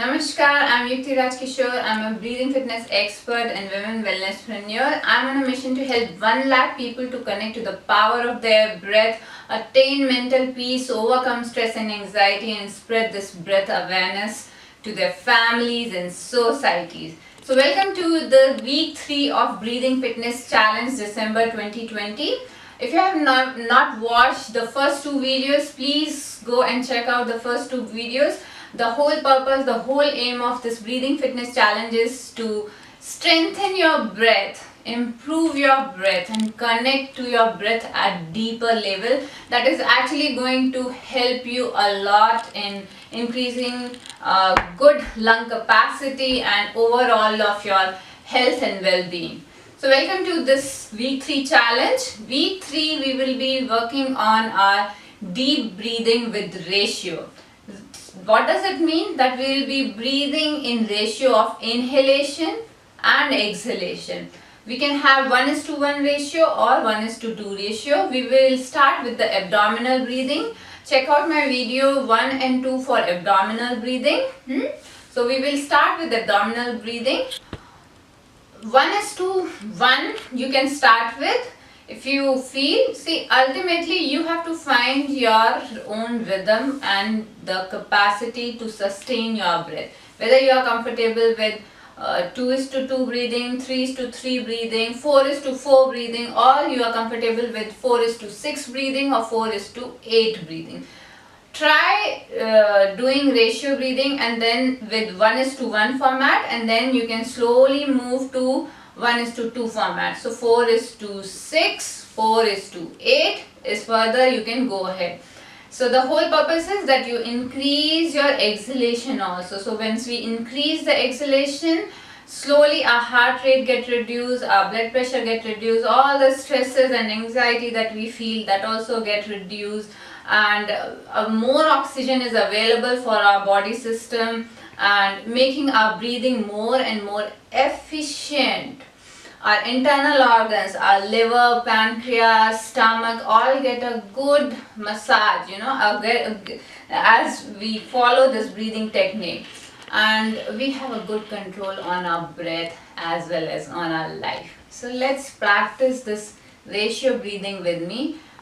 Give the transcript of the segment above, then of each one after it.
Namaskar, I'm Yukti Rajkishore. I'm a breathing fitness expert and women wellnesspreneur. I'm on a mission to help 1 lakh people to connect to the power of their breath, attain mental peace, overcome stress and anxiety, and spread this breath awareness to their families and societies. So welcome to the week 3 of Breathing Fitness Challenge December 2020. If you have not watched the first 2 videos, please go and check out the first 2 videos. The whole purpose, the whole aim of this breathing fitness challenge is to strengthen your breath, improve your breath and connect to your breath at deeper level. That is actually going to help you a lot in increasing good lung capacity and overall of your health and well-being. So welcome to this week 3 challenge. Week 3 we will be working on our deep breathing with ratio. What does it mean? That we will be breathing in ratio of inhalation and exhalation. We can have 1:1 ratio or 1:2 ratio. We will start with the abdominal breathing. Check out my video 1 and 2 for abdominal breathing. So we will start with abdominal breathing. 1:1 you can start with. If you feel, ultimately you have to find your own rhythm and the capacity to sustain your breath. Whether you are comfortable with 2:2 breathing, 3:3 breathing, 4:4 breathing, or you are comfortable with 4:6 breathing or 4:8 breathing. Try doing ratio breathing and then with 1:1 format, and then you can slowly move to 1:2 format. So 4:6, 4:8 is further you can go ahead. So the whole purpose is that you increase your exhalation also. So once we increase the exhalation, slowly our heart rate get reduced, our blood pressure get reduced, all the stresses and anxiety that we feel, that also get reduced, and more oxygen is available for our body system and making our breathing more and more efficient. Our internal organs, our liver, pancreas, stomach, all get a good massage, as we follow this breathing technique, and we have a good control on our breath as well as on our life. So let's practice this ratio breathing with me.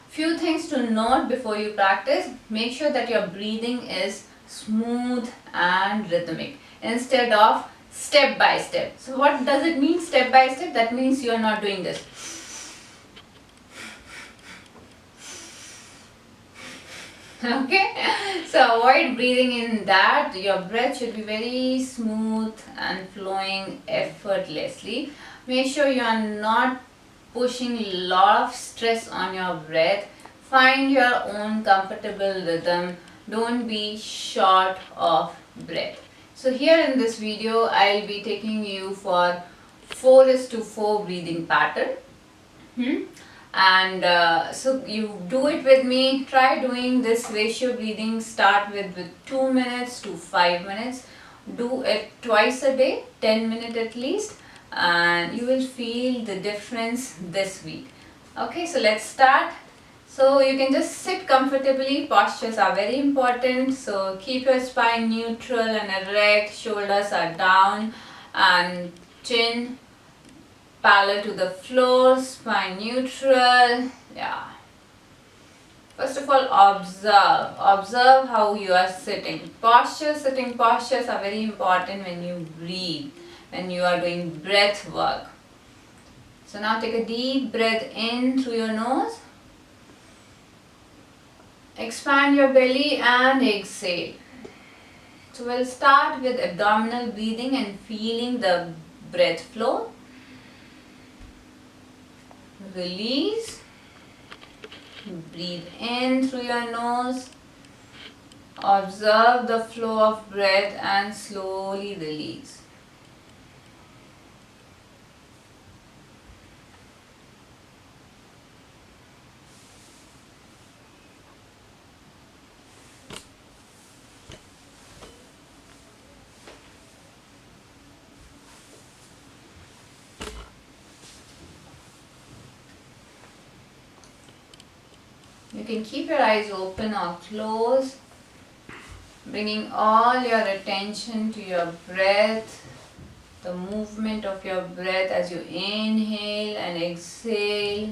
Few things to note before you practice. Make sure that your breathing is smooth and rhythmic instead of step by step. So what does it mean, step by step? That means you are not doing this. Okay, so avoid breathing in that. Your breath should be very smooth and flowing effortlessly. Make sure you are not pushing a lot of stress on your breath. Find your own comfortable rhythm. Don't be short of breath. So here in this video, I'll be taking you for 4:4 breathing pattern. And so you do it with me. Try doing this ratio breathing. Start with 2 minutes to 5 minutes. Do it twice a day, 10 minutes at least, and you will feel the difference this week. Okay, so let's start. So you can just sit comfortably. Postures are very important. So keep your spine neutral and erect. Shoulders are down and chin parallel to the floor. Spine neutral. Yeah. First of all, observe how you are sitting. Sitting postures are very important when you breathe, when you are doing breath work. So now take a deep breath in through your nose. Expand your belly and exhale. So we'll start with abdominal breathing and feeling the breath flow. Release. Breathe in through your nose. Observe the flow of breath and slowly release. You can keep your eyes open or closed. Bringing all your attention to your breath, the movement of your breath as you inhale and exhale.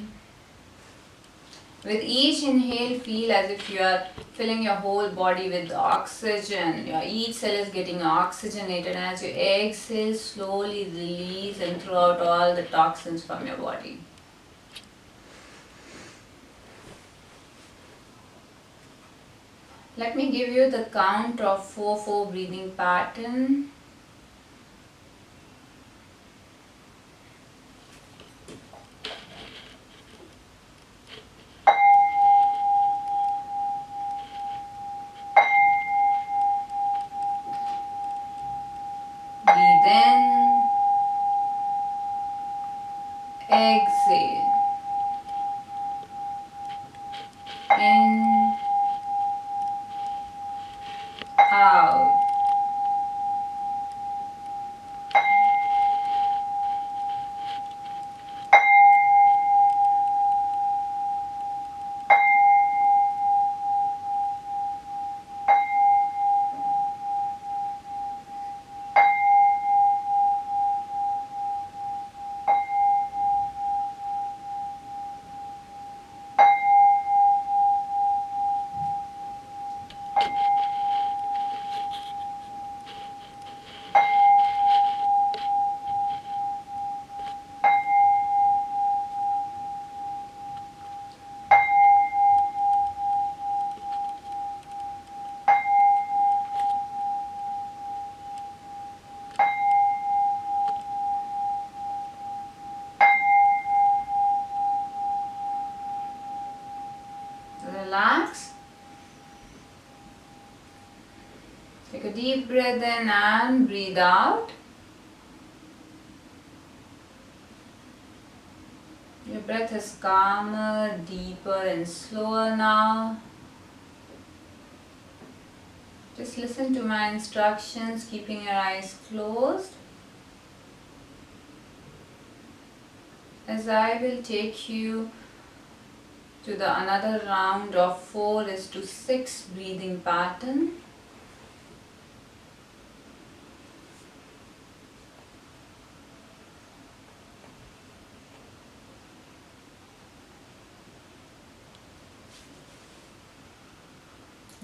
With each inhale, feel as if you are filling your whole body with oxygen. Each cell is getting oxygenated. And as you exhale, slowly release and throw out all the toxins from your body. Let me give you the count of 4-4 breathing pattern. Breathe in, exhale, in, out. Relax. Take a deep breath in and breathe out. Your breath is calmer, deeper and slower now. Just listen to my instructions, keeping your eyes closed. As I will take you to the another round of 4:6 breathing pattern.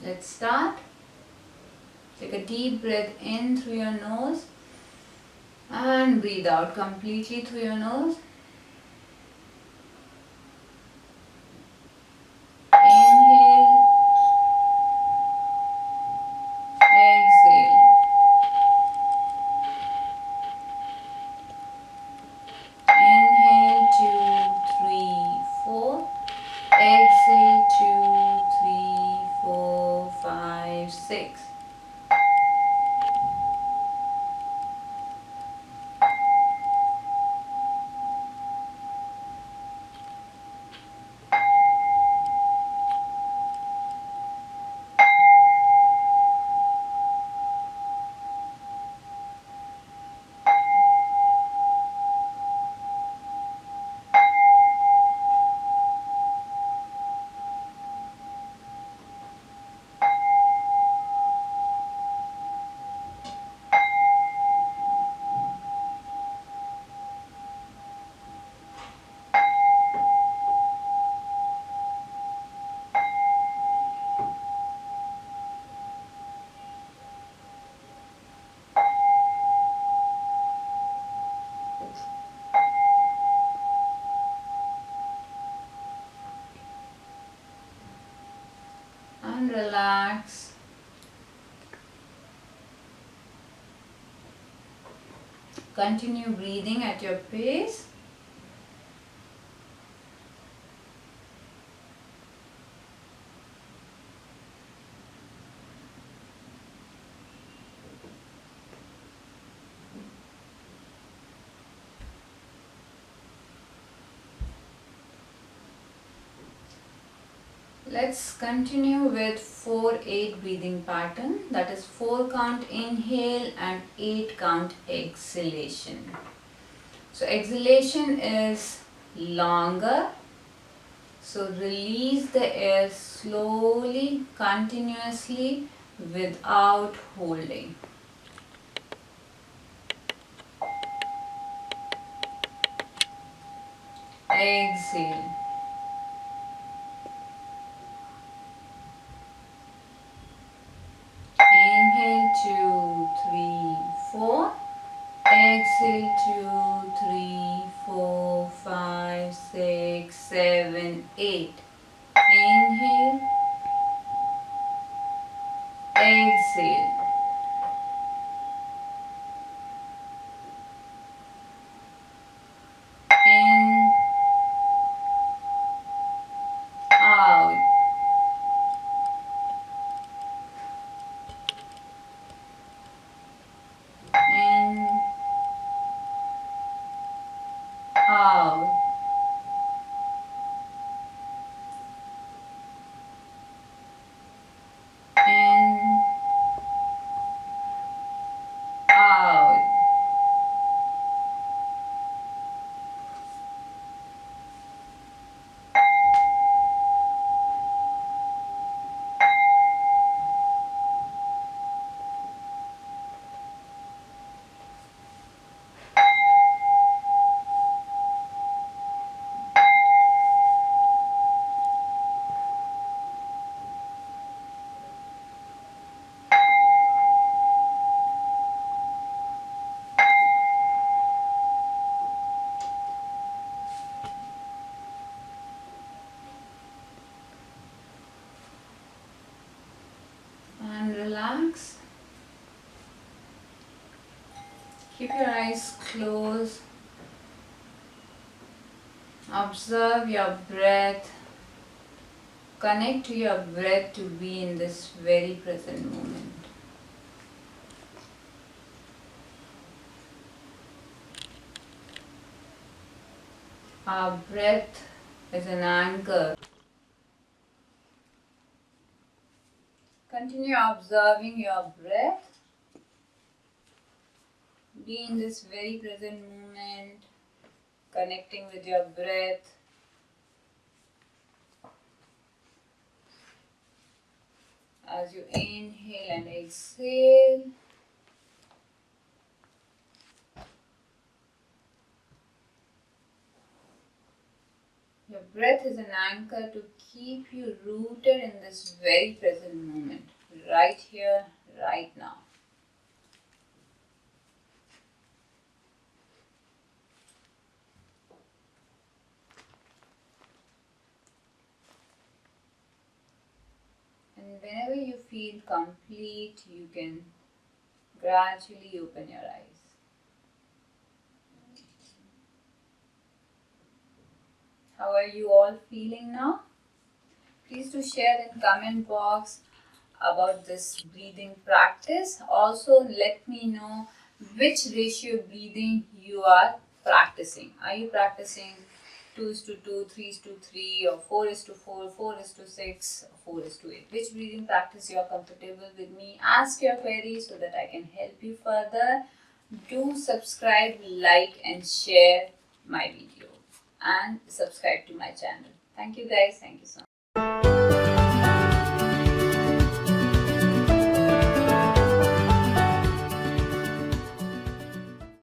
Let's start. Take a deep breath in through your nose and breathe out completely through your nose. Inhale, exhale. Inhale, 2, 3, 4. Exhale, 2, 3, 4, 5, 6. And relax. Continue breathing at your pace. Let's continue with 4-8 breathing pattern, that is 4 count inhale and 8 count exhalation. So exhalation is longer, so release the air slowly, continuously without holding. Exhale. Inhale, 2, 3, 4. Exhale, 2, 3, 4, 5, 6, 7, 8. Inhale. Exhale. In, out. In, out. In, out. And relax. Keep your eyes closed. Observe your breath. Connect to your breath to be in this very present moment. Our breath is an anchor. Continue observing your breath. Be in this very present moment, connecting with your breath. As you inhale and exhale, your breath is an anchor to keep you rooted in this very present moment, right here, right now. And whenever you feel complete, you can gradually open your eyes. How are you all feeling now? Please do share in comment box about this breathing practice. Also, let me know which ratio breathing you are practicing. Are you practicing 2:2, 3:3, or 4:4, 4:6, or 4:8? Which breathing practice you are comfortable with me? Ask your queries so that I can help you further. Do subscribe, like, and share my video, and subscribe to my channel. Thank you guys. Thank you so much.